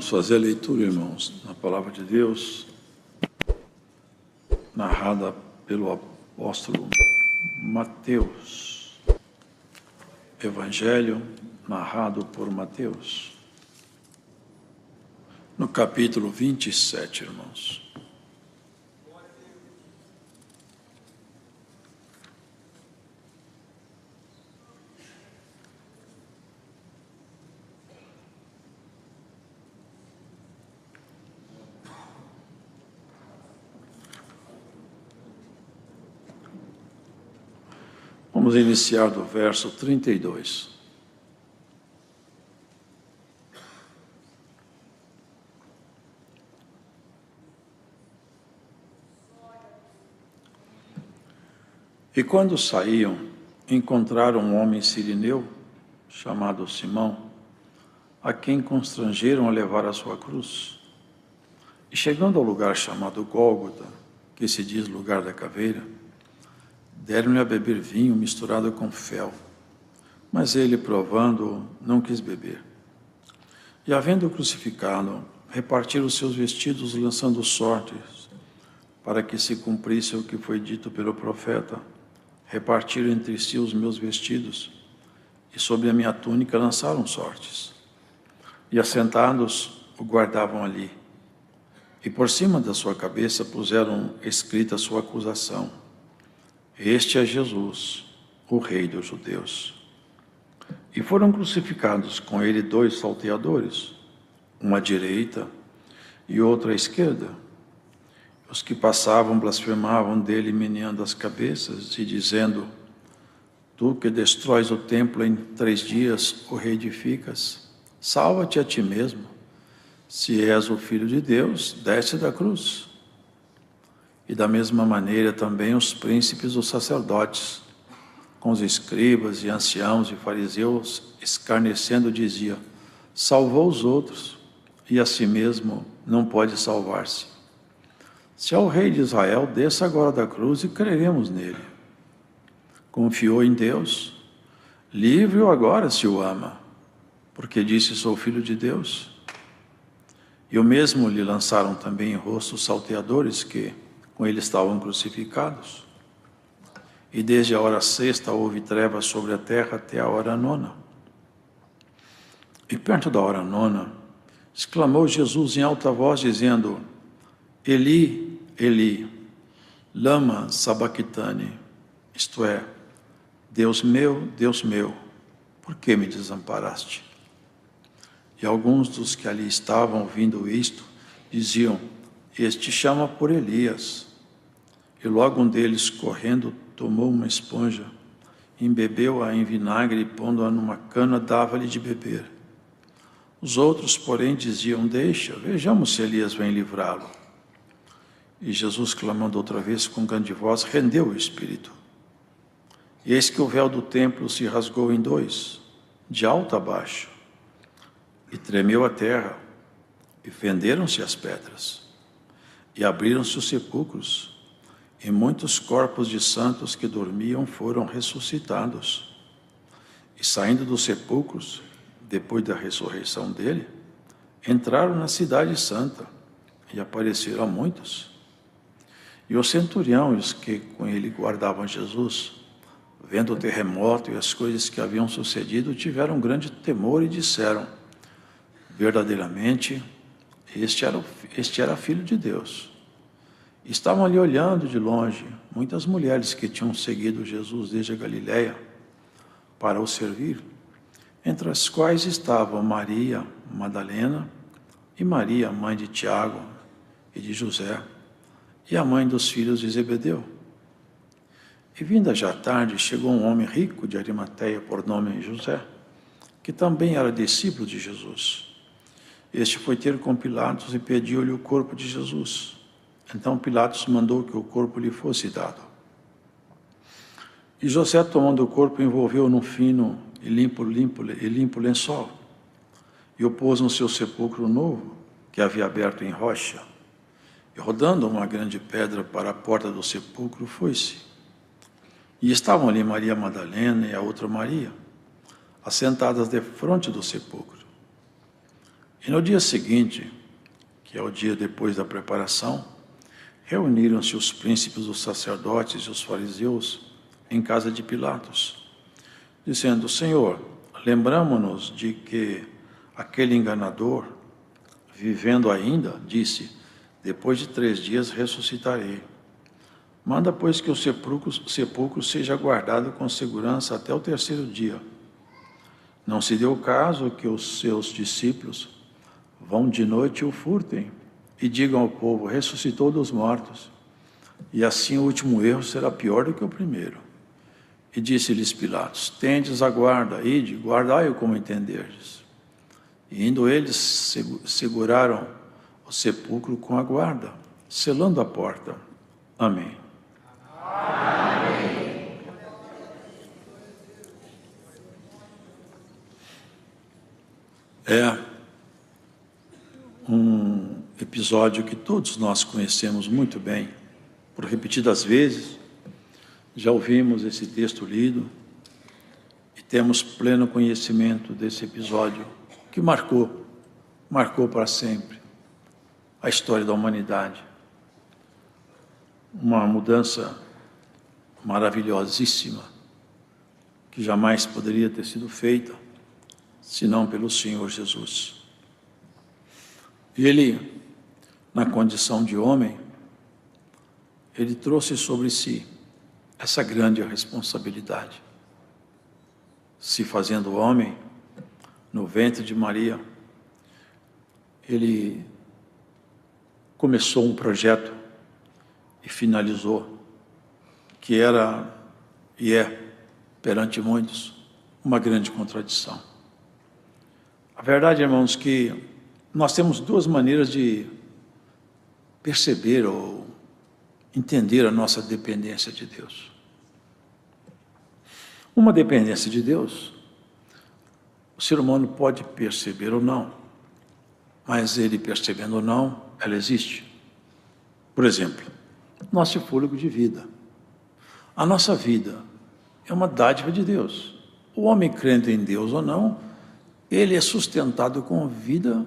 Vamos fazer a leitura, irmãos, na palavra de Deus, narrada pelo apóstolo Mateus. Evangelho narrado por Mateus, no capítulo 27, irmãos. Vamos iniciar do verso 32. E quando saíam, encontraram um homem sirineu, chamado Simão, a quem constrangeram a levar a sua cruz. E chegando ao lugar chamado Gólgota, que se diz lugar da caveira, deram-lhe a beber vinho misturado com fel, mas ele, provando, não quis beber. E havendo crucificado, repartiram os seus vestidos, lançando sortes, para que se cumprisse o que foi dito pelo profeta: repartiram entre si os meus vestidos, e sobre a minha túnica lançaram sortes. E assentados, o guardavam ali. E por cima da sua cabeça puseram escrita a sua acusação: este é Jesus, o Rei dos Judeus. E foram crucificados com ele 2 salteadores, um à direita e outro à esquerda. Os que passavam blasfemavam dele, meneando as cabeças e dizendo: tu que destróis o templo em 3 dias, o reedificas, salva-te a ti mesmo. Se és o Filho de Deus, desce da cruz. E da mesma maneira também os príncipes dos sacerdotes, com os escribas e anciãos e fariseus, escarnecendo, diziam: salvou os outros, e a si mesmo não pode salvar-se. Se é o Rei de Israel, desça agora da cruz e creremos nele. Confiou em Deus, livre-o agora se o ama, porque disse: sou filho de Deus. E o mesmo lhe lançaram também em rosto os salteadores que com ele estavam crucificados. E desde a hora 6ª houve trevas sobre a terra até a hora 9ª. E perto da hora 9ª, exclamou Jesus em alta voz, dizendo: Eli, Eli, lama sabachthani, isto é, Deus meu, por que me desamparaste? E alguns dos que ali estavam ouvindo isto, diziam: este chama por Elias. E logo um deles, correndo, tomou uma esponja, embebeu-a em vinagre e, pondo-a numa cana, dava-lhe de beber. Os outros, porém, diziam: deixa, vejamos se Elias vem livrá-lo. E Jesus, clamando outra vez com grande voz, rendeu o espírito. E eis que o véu do templo se rasgou em 2, de alto a baixo, e tremeu a terra, e fenderam-se as pedras, e abriram-se os sepulcros, e muitos corpos de santos que dormiam foram ressuscitados. E saindo dos sepulcros, depois da ressurreição dele, entraram na cidade santa, e apareceram a muitos. E os centuriões que com ele guardavam Jesus, vendo o terremoto e as coisas que haviam sucedido, tiveram grande temor e disseram: verdadeiramente, este era filho de Deus. Estavam ali olhando de longe muitas mulheres que tinham seguido Jesus desde a Galiléia para o servir, entre as quais estavam Maria Madalena e Maria, mãe de Tiago e de José, e a mãe dos filhos de Zebedeu. E vinda já tarde, chegou um homem rico de Arimateia, por nome José, que também era discípulo de Jesus. Este foi ter com Pilatos e pediu-lhe o corpo de Jesus. Então Pilatos mandou que o corpo lhe fosse dado. E José, tomando o corpo, envolveu num fino e limpo lençol, e o pôs no seu sepulcro novo, que havia aberto em rocha. E rodando uma grande pedra para a porta do sepulcro, foi-se. E estavam ali Maria Madalena e a outra Maria, assentadas defronte do sepulcro. E no dia seguinte, que é o dia depois da preparação, reuniram-se os príncipes, os sacerdotes e os fariseus em casa de Pilatos, dizendo: Senhor, lembramo-nos de que aquele enganador, vivendo ainda, disse: depois de 3 dias ressuscitarei. Manda, pois, que o sepulcro seja guardado com segurança até o 3º dia. Não se deu caso que os seus discípulos vão de noite e o furtem, e digam ao povo: ressuscitou dos mortos. E assim o último erro será pior do que o primeiro. E disse-lhes Pilatos: tendes a guarda, ide, guardai-o como entenderdes. E indo eles, seguraram o sepulcro com a guarda, selando a porta. Amém. Amém. É um episódio que todos nós conhecemos muito bem, por repetidas vezes. Já ouvimos esse texto lido e temos pleno conhecimento desse episódio que marcou para sempre a história da humanidade. Uma mudança maravilhosíssima que jamais poderia ter sido feita senão pelo Senhor Jesus. E Ele, na condição de homem, Ele trouxe sobre si essa grande responsabilidade. Se fazendo homem, no ventre de Maria, Ele começou um projeto e finalizou, que era e é, perante muitos, uma grande contradição. A verdade, irmãos, que nós temos 2 maneiras de perceber ou entender a nossa dependência de Deus. Uma dependência de Deus, o ser humano pode perceber ou não, mas ele percebendo ou não, ela existe. Por exemplo, nosso fôlego de vida. A nossa vida é uma dádiva de Deus. O homem crente em Deus ou não, ele é sustentado com vida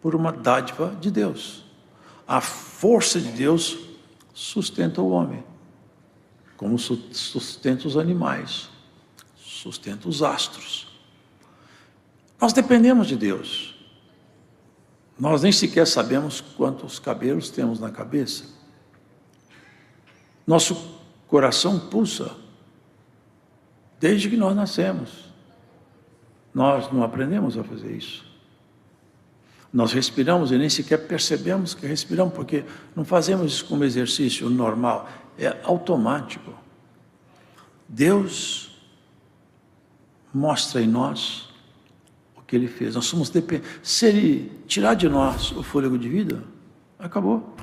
por uma dádiva de Deus. A força de Deus sustenta o homem, como sustenta os animais, sustenta os astros. Nós dependemos de Deus. Nós nem sequer sabemos quantos cabelos temos na cabeça. Nosso coração pulsa desde que nós nascemos. Nós não aprendemos a fazer isso. Nós respiramos e nem sequer percebemos que respiramos, porque não fazemos isso como exercício normal, é automático. Deus mostra em nós o que Ele fez. Nós somos dependentes. Se Ele tirar de nós o fôlego de vida, acabou.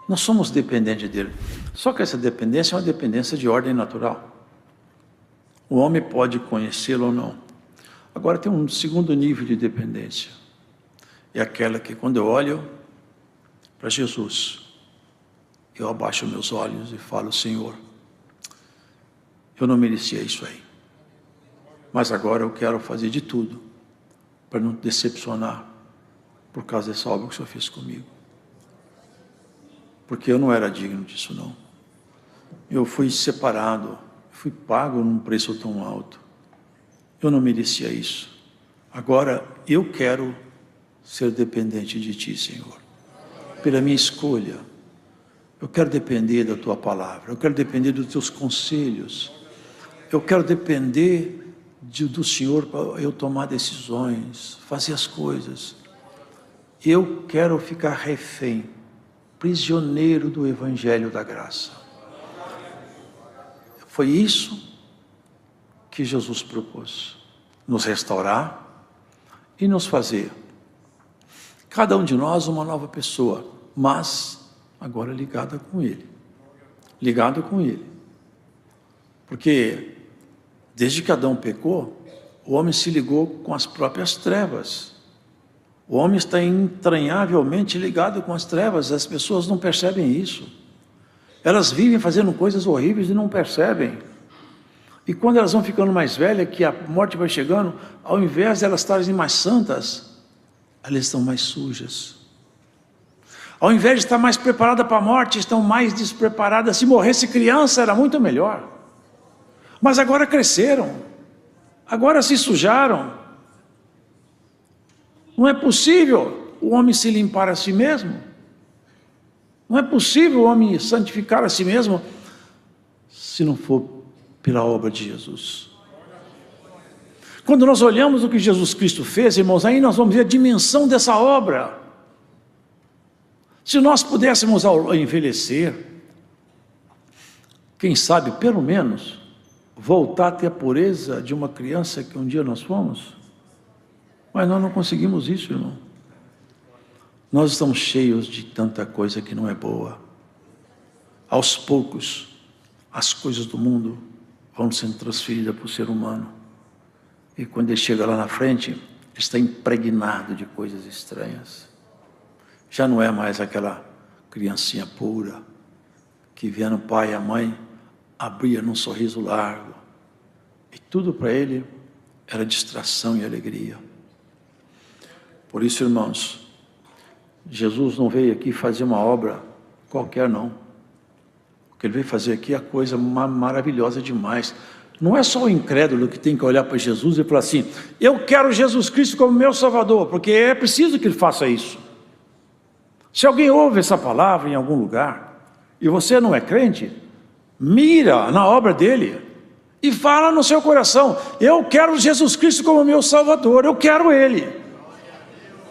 Nós somos dependentes dEle. Só que essa dependência é uma dependência de ordem natural. O homem pode conhecê-lo ou não. Agora tem um segundo nível de dependência. É aquela que quando eu olho para Jesus, eu abaixo meus olhos e falo: Senhor, eu não merecia isso aí. Mas agora eu quero fazer de tudo para não te decepcionar por causa dessa obra que o Senhor fez comigo. Porque eu não era digno disso, não. Eu fui separado, fui pago num preço tão alto. Eu não merecia isso. Agora eu quero ser dependente de Ti, Senhor. Pela minha escolha. Eu quero depender da Tua palavra. Eu quero depender dos Teus conselhos. Eu quero depender do Senhor para eu tomar decisões, fazer as coisas. Eu quero ficar refém, prisioneiro do Evangelho da Graça. Foi isso que Jesus propôs, nos restaurar e nos fazer, cada um de nós, uma nova pessoa, mas agora ligado com Ele. Porque desde que Adão pecou, o homem se ligou com as próprias trevas. O homem está entranhavelmente ligado com as trevas. As pessoas não percebem isso. Elas vivem fazendo coisas horríveis e não percebem. E quando elas vão ficando mais velhas, que a morte vai chegando, ao invés de elas estarem mais santas, elas estão mais sujas. Ao invés de estar mais preparadas para a morte, estão mais despreparadas. Se morresse criança, era muito melhor. Mas agora cresceram, agora se sujaram. Não é possível o homem se limpar a si mesmo. Não é possível o homem santificar a si mesmo, se não for pela obra de Jesus. Quando nós olhamos o que Jesus Cristo fez, irmãos, aí nós vamos ver a dimensão dessa obra. Se nós pudéssemos ao envelhecer, quem sabe, pelo menos, voltar a ter a pureza de uma criança que um dia nós fomos, mas nós não conseguimos isso, irmão. Nós estamos cheios de tanta coisa que não é boa. Aos poucos, as coisas do mundo vão sendo transferidas para o ser humano. E quando ele chega lá na frente, ele está impregnado de coisas estranhas. Já não é mais aquela criancinha pura, que via no pai e a mãe, abria num sorriso largo. E tudo para ele era distração e alegria. Por isso, irmãos, Jesus não veio aqui fazer uma obra qualquer, não. O que ele veio fazer aqui é coisa maravilhosa demais. Não é só o incrédulo que tem que olhar para Jesus e falar assim: eu quero Jesus Cristo como meu Salvador, porque é preciso que ele faça isso. Se alguém ouve essa palavra em algum lugar, e você não é crente, mira na obra dele, e fala no seu coração: eu quero Jesus Cristo como meu Salvador, eu quero ele.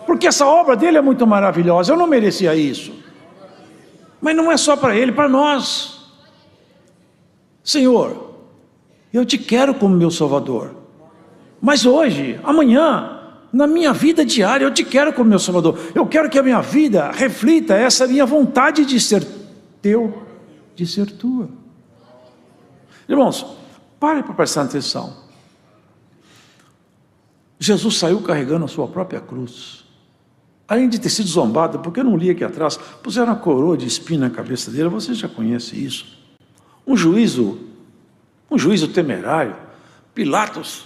Porque essa obra dele é muito maravilhosa, eu não merecia isso. Mas não é só para ele, para nós. Senhor, eu te quero como meu Salvador, mas hoje, amanhã, na minha vida diária, eu te quero como meu Salvador. Eu quero que a minha vida reflita essa minha vontade de ser teu, de ser tua. Irmãos, pare para prestar atenção. Jesus saiu carregando a sua própria cruz. Além de ter sido zombado, porque eu não li aqui atrás, puseram uma coroa de espinho na cabeça dele, você já conhece isso. Um juízo temerário. Pilatos,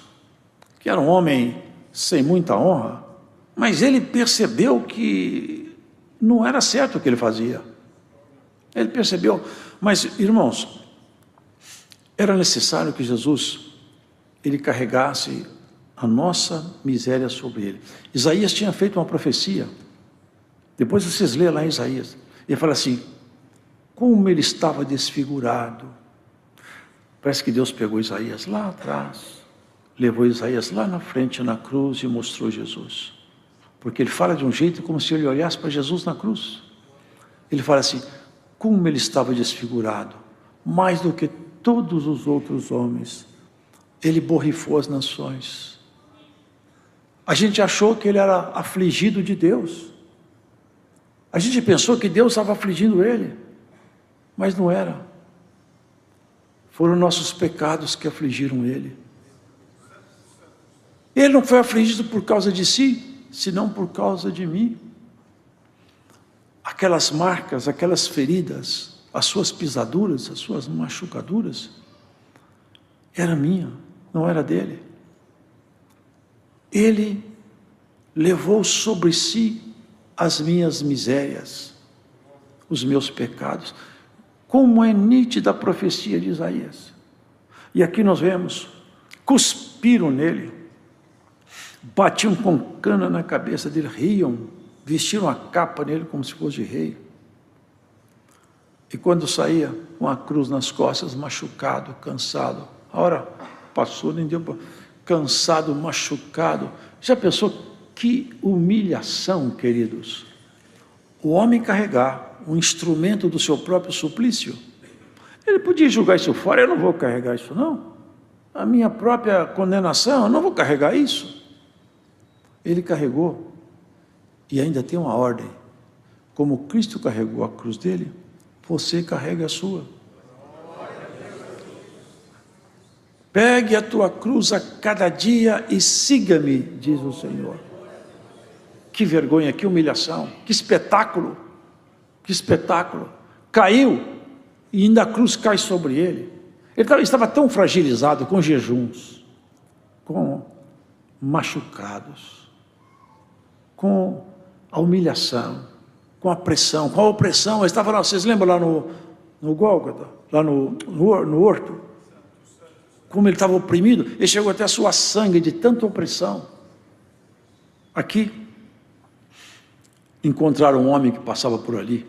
que era um homem sem muita honra, mas ele percebeu que não era certo o que ele fazia. Ele percebeu, mas irmãos, era necessário que Jesus, ele carregasse a nossa miséria sobre ele. Isaías tinha feito uma profecia, depois vocês lêem lá em Isaías, ele fala assim: como ele estava desfigurado. Parece que Deus pegou Isaías lá atrás, levou Isaías lá na frente na cruz e mostrou Jesus, porque ele fala de um jeito como se ele olhasse para Jesus na cruz. Ele fala assim: como ele estava desfigurado, mais do que todos os outros homens, ele borrifou as nações. A gente achou que ele era afligido de Deus, a gente pensou que Deus estava afligindo ele, mas não era. Foram nossos pecados que afligiram ele. Ele não foi afligido por causa de si, senão por causa de mim. Aquelas marcas, aquelas feridas, as suas pisaduras, as suas machucaduras, era minha, não era dele. Ele levou sobre si as minhas misérias, os meus pecados. Como é nítida a profecia de Isaías. E aqui nós vemos, cuspiram nele, batiam com cana na cabeça dele, riam, vestiram a capa nele como se fosse de rei. E quando saía com a cruz nas costas, machucado, cansado, a hora passou, nem deu para... Cansado, machucado. Já pensou que humilhação, queridos? O homem carregar um instrumento do seu próprio suplício. Ele podia jogar isso fora: eu não vou carregar isso não. A minha própria condenação, eu não vou carregar isso. Ele carregou, e ainda tem uma ordem: como Cristo carregou a cruz dele, você carrega a sua. Pegue a tua cruz a cada dia e siga-me, diz o Senhor. Que vergonha, que humilhação, que espetáculo, que espetáculo. Caiu, e ainda a cruz cai sobre ele. Ele estava tão fragilizado com jejuns, com machucados, com a humilhação, com a pressão, com a opressão. Ele estava lá, vocês lembram lá no Gólgota, lá no horto? Como ele estava oprimido, ele chegou até a suar sangue de tanta opressão. Aqui, encontraram um homem que passava por ali.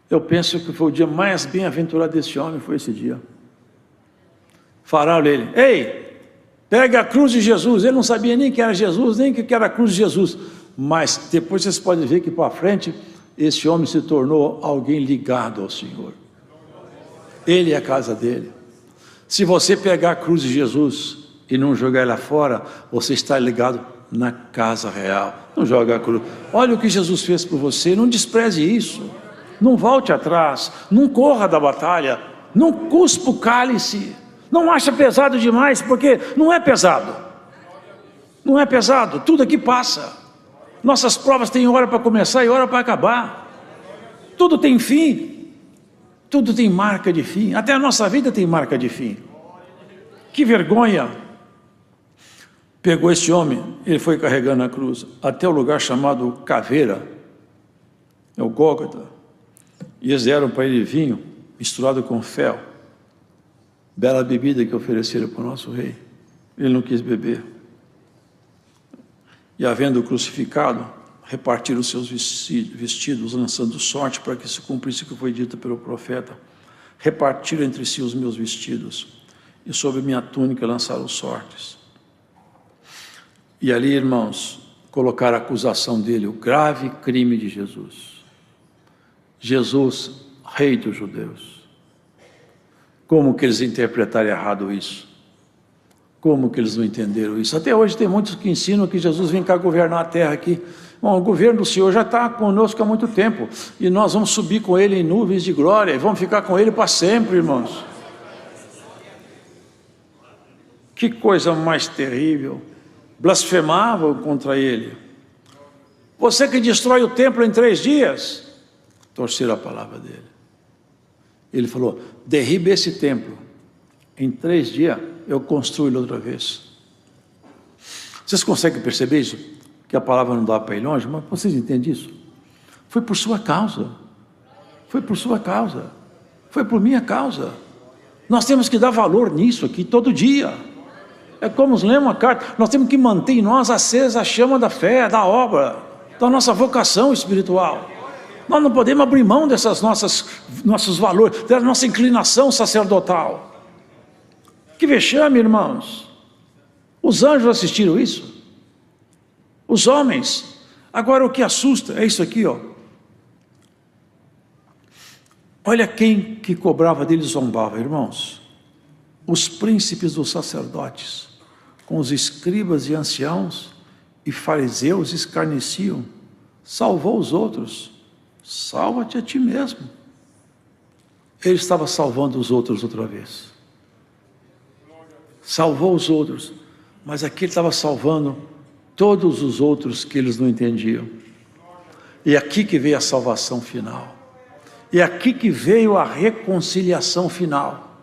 Eu penso que foi o dia mais bem-aventurado desse homem, foi esse dia. Falaram ele: ei, pega a cruz de Jesus. Ele não sabia nem que era Jesus, nem que era a cruz de Jesus. Mas depois vocês podem ver que para frente, esse homem se tornou alguém ligado ao Senhor. Ele e a casa dele. Se você pegar a cruz de Jesus e não jogar ela fora, você está ligado na casa real. Não joga a cruz. Olha o que Jesus fez por você, não despreze isso. Não volte atrás, não corra da batalha, não cuspa o cálice, não acha pesado demais, porque não é pesado. Não é pesado, tudo aqui passa. Nossas provas têm hora para começar e hora para acabar. Tudo tem fim. Tudo tem marca de fim, até a nossa vida tem marca de fim. Que vergonha! Pegou esse homem, ele foi carregando a cruz até o lugar chamado Caveira, é o Gólgota, e eles deram para ele vinho misturado com fel, bela bebida que ofereceram para o nosso rei. Ele não quis beber. E havendo crucificado, repartiram os seus vestidos, lançando sorte para que se cumprisse o que foi dito pelo profeta. Repartiram entre si os meus vestidos, e sobre minha túnica lançaram sortes. E ali, irmãos, colocaram a acusação dele, o grave crime de Jesus. Jesus, rei dos judeus. Como que eles interpretaram errado isso? Como que eles não entenderam isso? Até hoje tem muitos que ensinam que Jesus vem cá governar a terra aqui. Bom, o governo do Senhor já está conosco há muito tempo, e nós vamos subir com Ele em nuvens de glória, e vamos ficar com Ele para sempre, irmãos. Que coisa mais terrível! Blasfemavam contra Ele. Você que destrói o templo em 3 dias, torceram a palavra dele. Ele falou: derribe esse templo, em 3 dias eu construo ele outra vez. Vocês conseguem perceber isso? Que a palavra não dá para ir longe, mas vocês entendem isso? Foi por sua causa, foi por sua causa, foi por minha causa. Nós temos que dar valor nisso aqui todo dia. É como nos lemos a carta, nós temos que manter em nós acesa a chama da fé, da obra, da nossa vocação espiritual. Nós não podemos abrir mão desses nossos valores, da nossa inclinação sacerdotal. Que vexame, irmãos. Os anjos assistiram isso. Os homens. Agora o que assusta é isso aqui, ó. Olha quem que cobrava deles, zombava, irmãos. Os príncipes dos sacerdotes, com os escribas e anciãos e fariseus escarneciam. Salvou os outros, salva-te a ti mesmo. Ele estava salvando os outros outra vez. Salvou os outros, mas aqui ele estava salvando todos os outros que eles não entendiam. E aqui que veio a salvação final. E aqui que veio a reconciliação final.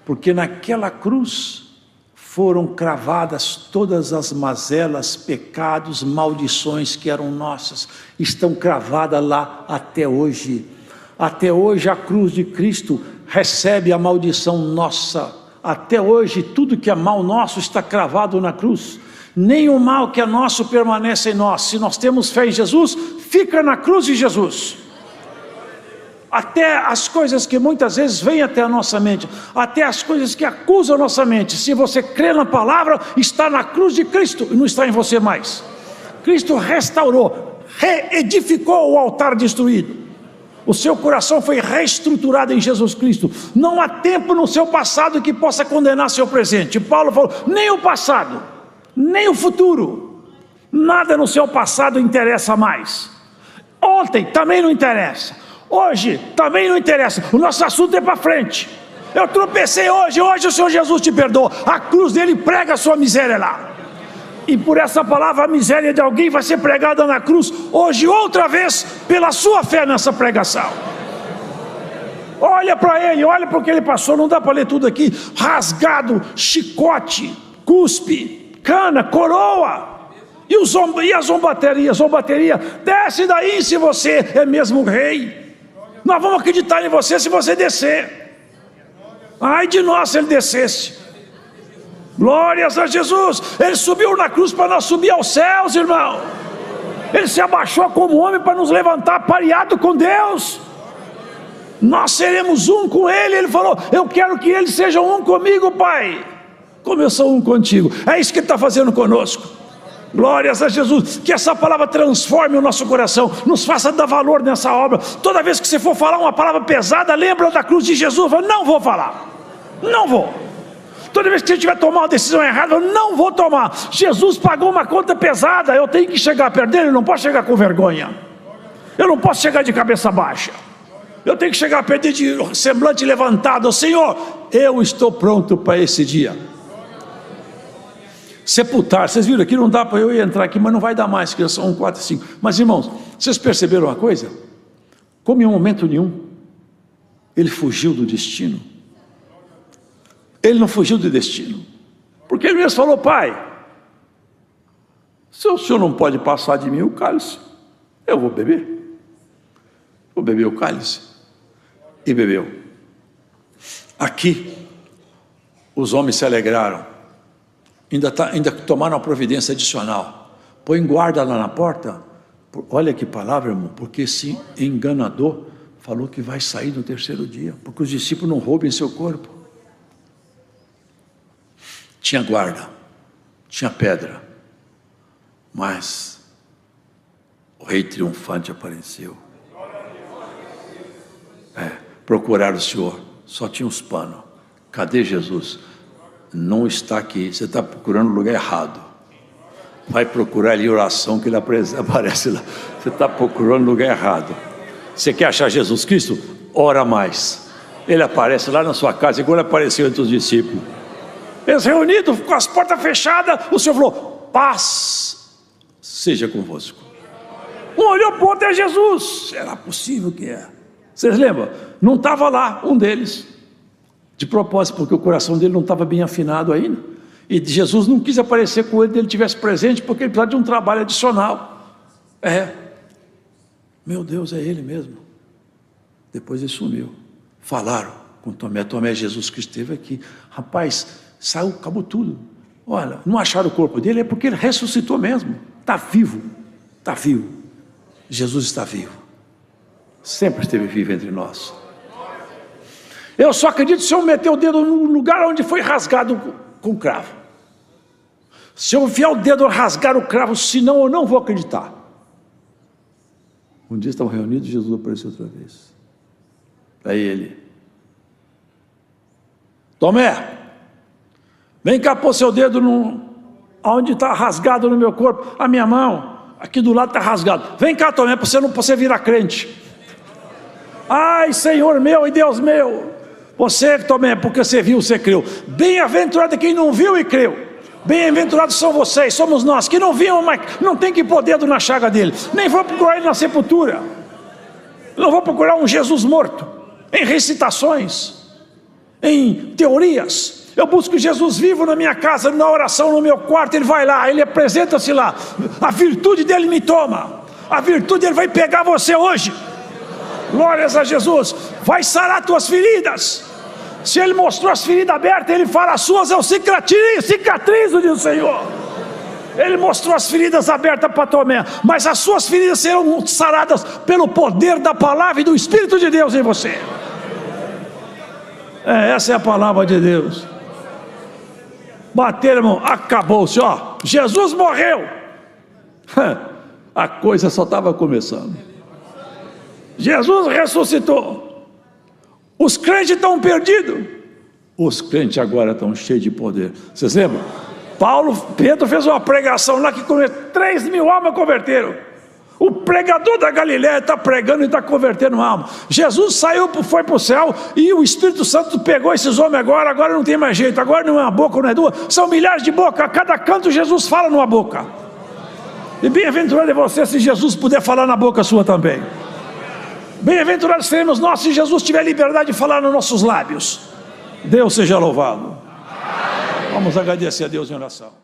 Porque naquela cruz foram cravadas todas as mazelas, pecados, maldições que eram nossas. Estão cravadas lá até hoje. Até hoje a cruz de Cristo recebe a maldição nossa. Até hoje tudo que é mal nosso está cravado na cruz. Nem o mal que é nosso permanece em nós. Se nós temos fé em Jesus, fica na cruz de Jesus. Até as coisas que muitas vezes vêm até a nossa mente, até as coisas que acusam a nossa mente, se você crê na palavra, está na cruz de Cristo e não está em você mais. Cristo restaurou, reedificou o altar destruído. O seu coração foi reestruturado em Jesus Cristo. Não há tempo no seu passado que possa condenar seu presente. Paulo falou, nem o passado, nem o futuro, nada no seu passado interessa mais. Ontem também não interessa, hoje também não interessa, o nosso assunto é para frente. Eu tropecei hoje o Senhor Jesus te perdoa, a cruz dele prega a sua miséria lá. E por essa palavra a miséria de alguém vai ser pregada na cruz hoje outra vez pela sua fé nessa pregação. Olha para ele, olha para o que ele passou. Não dá para ler tudo aqui. Rasgado, chicote, cuspe, cana, coroa. E a zombateria? Zombateria, desce daí se você é mesmo rei. Nós vamos acreditar em você se você descer. Ai de nós se ele descesse. Glórias a Jesus. Ele subiu na cruz para nós subir aos céus, irmão. Ele se abaixou como homem para nos levantar pareado com Deus. Nós seremos um com Ele. Ele falou: eu quero que Ele seja um comigo, Pai, como eu sou um contigo. É isso que Ele está fazendo conosco. Glórias a Jesus. Que essa palavra transforme o nosso coração, nos faça dar valor nessa obra. Toda vez que você for falar uma palavra pesada, lembra da cruz de Jesus. Fala: não vou falar, não vou. Toda vez que você tiver tomar uma decisão errada, eu não vou tomar. Jesus pagou uma conta pesada, eu tenho que chegar perto dele. Eu não posso chegar com vergonha, eu não posso chegar de cabeça baixa, eu tenho que chegar perto dele de semblante levantado. Senhor, eu estou pronto para esse dia. Sepultar, vocês viram aqui, não dá para eu entrar aqui, mas não vai dar mais, que são 1, 4 e 5. Mas irmãos, vocês perceberam uma coisa? Como em um momento nenhum ele fugiu do destino. Ele não fugiu do destino, porque ele mesmo falou: Pai, se o Senhor não pode passar de mim o cálice, eu vou beber. Vou beber o cálice. E bebeu. Aqui os homens se alegraram, ainda tomaram uma providência adicional. Põe guarda lá na porta. Olha que palavra, irmão, porque esse enganador falou que vai sair no terceiro dia, porque os discípulos não roubem seu corpo. Tinha guarda, tinha pedra, mas o rei triunfante apareceu. Procuraram o Senhor, só tinha os panos. Cadê Jesus? Não está aqui, você está procurando o lugar errado. Vai procurar ali oração, que ele aparece lá. Você está procurando o lugar errado. Você quer achar Jesus Cristo? Ora mais. Ele aparece lá na sua casa, igual ele apareceu entre os discípulos. Eles reunidos, com as portas fechadas, o Senhor falou: paz seja convosco. Um olhou para o outro: é Jesus. Será possível que é? Vocês lembram? Não estava lá um deles, de propósito, porque o coração dele não estava bem afinado ainda. E Jesus não quis aparecer com ele, ele estivesse presente, porque ele precisava de um trabalho adicional. Meu Deus, é ele mesmo. Depois ele sumiu. Falaram com Tomé: Tomé, Jesus que esteve aqui. Rapaz, saiu, acabou tudo. Olha, não acharam o corpo dele, é porque ele ressuscitou mesmo. Está vivo, está vivo. Jesus está vivo, sempre esteve vivo entre nós. Eu só acredito se eu meter o dedo no lugar onde foi rasgado com cravo. Se eu enfiar o dedo e rasgar o cravo, senão eu não vou acreditar. Um dia estavam reunidos, Jesus apareceu outra vez. Aí ele: Tomé, vem cá pôr seu dedo onde está rasgado no meu corpo. A minha mão, aqui do lado está rasgado. Vem cá, Tomé, para você virar crente. Ai, Senhor meu e Deus meu. Você, Tomé, porque você viu, você creu. Bem-aventurado quem não viu e creu. Bem-aventurados são vocês, somos nós, que não viam, mas não tem que pôr dedo na chaga dele. Nem vou procurar ele na sepultura. Não vou procurar um Jesus morto, em recitações, em teorias. Eu busco Jesus vivo na minha casa, na oração, no meu quarto. Ele vai lá, ele apresenta-se lá. A virtude dele me toma. A virtude dele vai pegar você hoje. Glórias a Jesus. Vai sarar tuas feridas. Se ele mostrou as feridas abertas, ele fala: as suas eu cicatrizo, diz o Senhor. Ele mostrou as feridas abertas para Tomé, mas as suas feridas serão saradas pelo poder da palavra e do Espírito de Deus em você. Essa é a palavra de Deus. Bater, irmão, acabou-se, ó. Jesus morreu. A coisa só estava começando. Jesus ressuscitou. Os crentes estão perdidos. Os crentes agora estão cheios de poder. Vocês lembram? Pedro fez uma pregação lá que 3.000 almas converteram. O pregador da Galiléia está pregando e está convertendo alma. Jesus saiu, foi para o céu, e o Espírito Santo pegou esses homens agora não tem mais jeito. Agora não é uma boca, não é duas, são milhares de bocas. A cada canto Jesus fala numa boca. E bem-aventurado é você se Jesus puder falar na boca sua também. Bem-aventurados seremos nós se Jesus tiver liberdade de falar nos nossos lábios. Deus seja louvado. Vamos agradecer a Deus em oração.